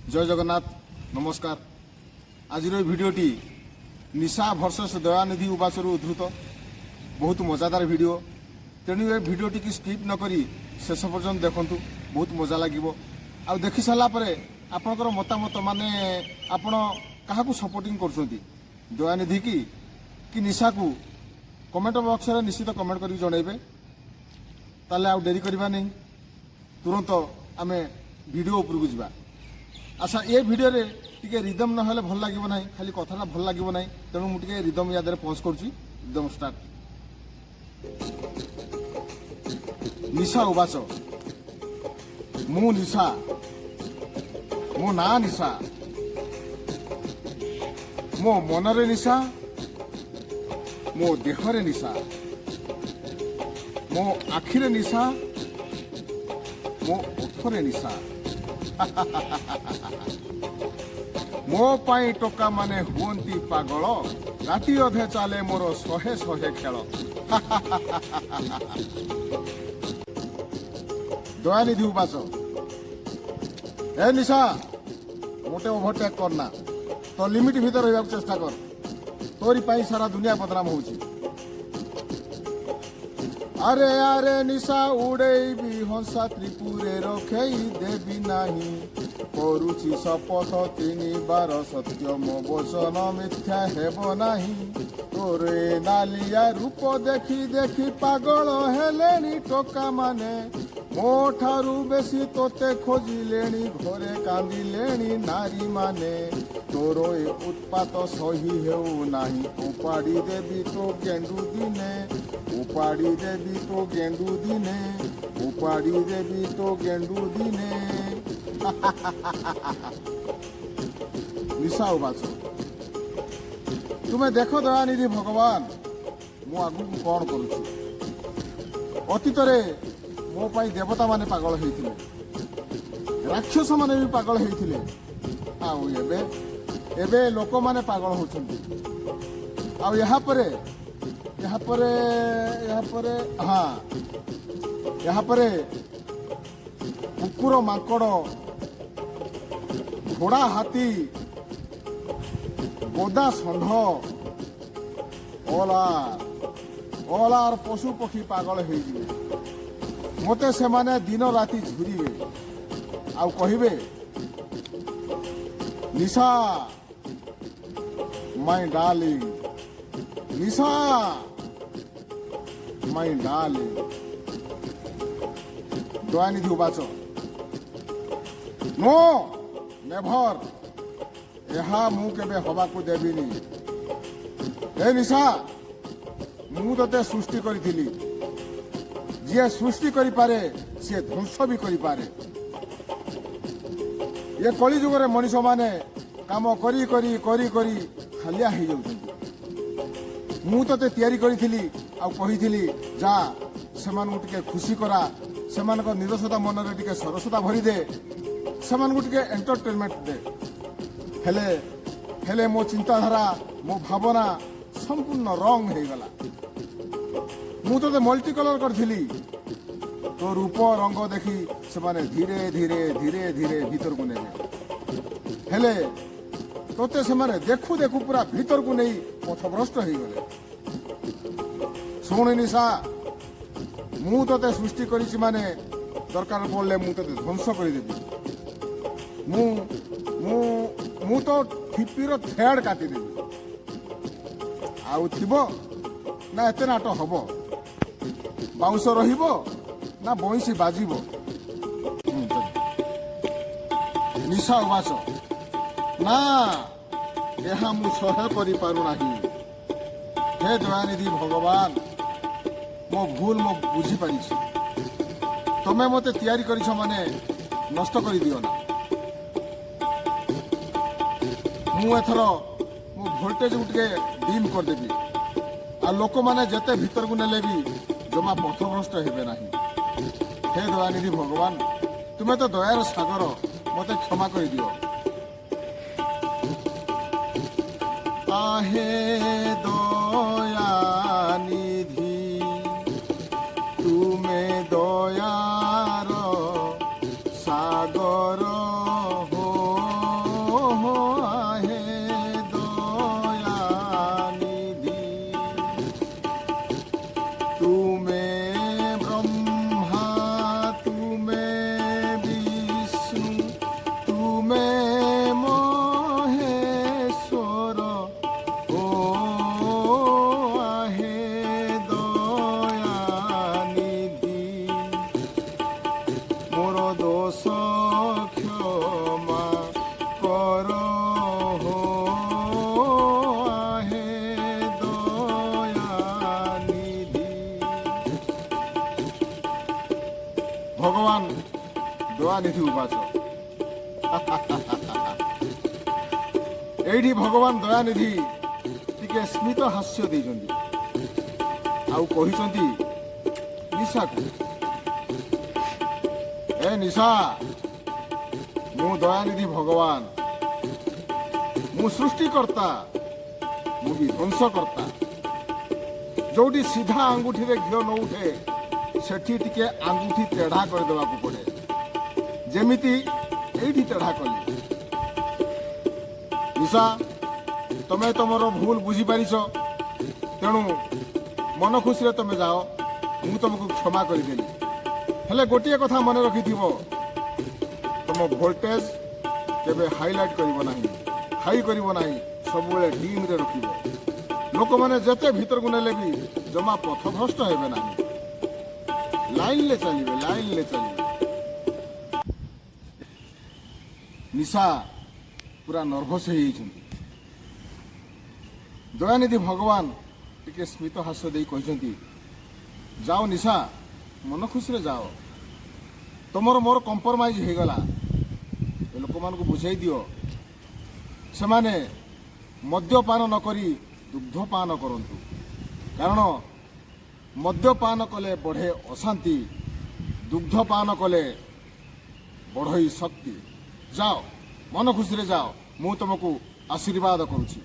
जय जगन्नाथ नमस्कार। आज भिडियोटी निशा भर्सेस दयानिधि उपास उद्धृत बहुत मजादार वीडियो। तेणु ये भिडियोटी की स्किप न करी शेष पर्यंत देखु बहुत मजा लगे। आ देखि सारापर आपणकर मतामत माने आपण क्या सपोर्टिंग कर दयानिधि कि निशा को कमेंट बॉक्स में निश्चित कमेंट कर जनइबे। ताले आ डेरी करबा नहीं, तुरंत आम वीडियो उपरकू जा। अच्छा ये वीडियो रे टिके रिदम न हले भल लागिबो नाही, खाली कथाटा भल लागिबो नाही। तेणु मु टिके रिदम याद रे पॉज करछि। Rhythm start. निशा उबास मु निशा मो ना निशा मो मनरे निशा मो देहरे निशा मो आखिरे निशा मो ओठरे निशा मो पाई टोका माने हुअंती पागल राति अधे चाले मोर शहे शहे खेल। दयानिधि उपास ए निशा मोटे ओभरटेक करना, तो लिमिट भीतर रहा चेष्टा कर। तोरी पाई सारा दुनिया बदनाम होची। अरे अरे निशा उड़ेबी हंसा त्रिपुरे रखेई देवी नाही, करुची शपथ 3 बार सत्य मो वचन मिथ्या हेब नाही। तोरे नालिया रूप देखी देखी पागल हेलेनी टोका माने, मो ठारू बेसी तोते खोजिलेनी घरे कांदिलेनी नारी माने। तोर ए उत्पात सही हेउ नाही, उपाड़ी देवी तो गेंडू दिने, उपाड़ी देवी तो गेंडू दिने, उपाड़ी देवी तो गेंडू दिने। निशा उबास तुम्हें देखो दयानिधि भगवान मु आगु कौन करुछु। अतीत मो पाई देवता माने पागल होइथिले, राक्षस माने भी पागल होइथिले। आउ एबे लोक माने पागल होछन्ति। आउ यहाँ परे कुकुर माकड़ घोड़ा हाथी गोदा षंढ ओलार पशु पक्षी पागल होइजिवे। मते से माने दिन राति झुरिवे आउ कहिबे Nisha my darling, Nisha my darling. Dayanidhi उबाच नो नेभर, यहा मु केबे हवा को देबिनी। ए निशा मु तते सृष्टि करिथिली, जे सृष्टि करि पारे से ध्वंस भी करि पारे। ये कली जुग रे मनीष माने काम करी करी करी करी हालिया हो जाउछन्ति। मु तते तैयारी करिथिली आ कहिथिली जा सेमानकु टिके खुशी करा, सेमानक निरसता मन रे टिके सरसता भरी दे, सेमानकु टिके एंटरटेनमेंट दे। हेले मो चिंताधारा मो भावना संपूर्ण रंग हो गला। मु तो मल्टी कलर करथिली, तो रूप रंग देखी से माने धीरे धीरे धीरे धीरे भीतर को नेबे। हेले तोते से माने देखु देखु पूरा भीतर को नहीं पथभ्रष्ट हो गले। सुन निशा मु तोते सृष्टि करिछि माने दरकार पड़ले मु तोते ध्वंस कर देबी। मु तो ठिपीर थेड़ काटी देबी। आउ थिबो ना एते नाट हबो, बाउंस रहिबो ना बंशी बाजिबो। निशा उबास ना यह मु सह्य करि पारु नाही। हे दयानिधि भगवान मो भूल मो बुझी पारिछि। तमे मते तैयारी करिछ माने नष्ट करि दियो ना। मु एथर मो वोल्टेज उठके डिम कर देबी। आ लोक माने जते भीतर को नेले भी जमा पथभ्रष्ट हेबे नाही। हे दयानिधि भगवान तुम्हें तो दयार सागर, मते क्षमा कर दियो। आहे दयानिधि तुम्हें दयार सागर हो क्षमा कर हो आहे दयानिधि। भगवान दयानिधि उवाच एठी भगवान दयानिधि टिके स्मित हास्य देइछन्ति आउ कहिछन्ति निशा को ए निशा मु दयानिधि भगवान मु सृष्टिकर्ता मु भी ध्वंसकर्ता जोटी सीधा आंगुठी रे घिओ न उठे सेठी टिके आंगुठी तेढ़ा कर देवा को पड़े जेमिति एठी तेढ़ा कली। निशा तमे तमर भूल बुझी पारिछ तेणु मन खुशी रे तमे जाओ मु तुमको क्षमा कर देली हेले गोटिए कथा मन रखिथिबो तुम वोल्टेज केबे हाईलाइट करिवो नाही हाई करिवो नाही सब बेले डीम रे रखिबो लोक माने जते भीतर को नेले भी जमा पथभ्रष्ट हेबे नाही लाइन ले चलिबे निशा पूरा नर्भस हो दयानिधि भगवान टिके स्मित हास्य दे कहते जाओ निशा मन खुशी रे जाओ तुमर मोर कंप्रोमाइज हो गला लोक मान बुझाई दियो से माने मद्यपान न करी दुग्धपान करंतु कारण मद्यपान कले बढ़े अशांति दुग्धपान कले बढ़ई शक्ति। जाओ मन खुशी रे जाओ मु तुमको आशीर्वाद करुछि।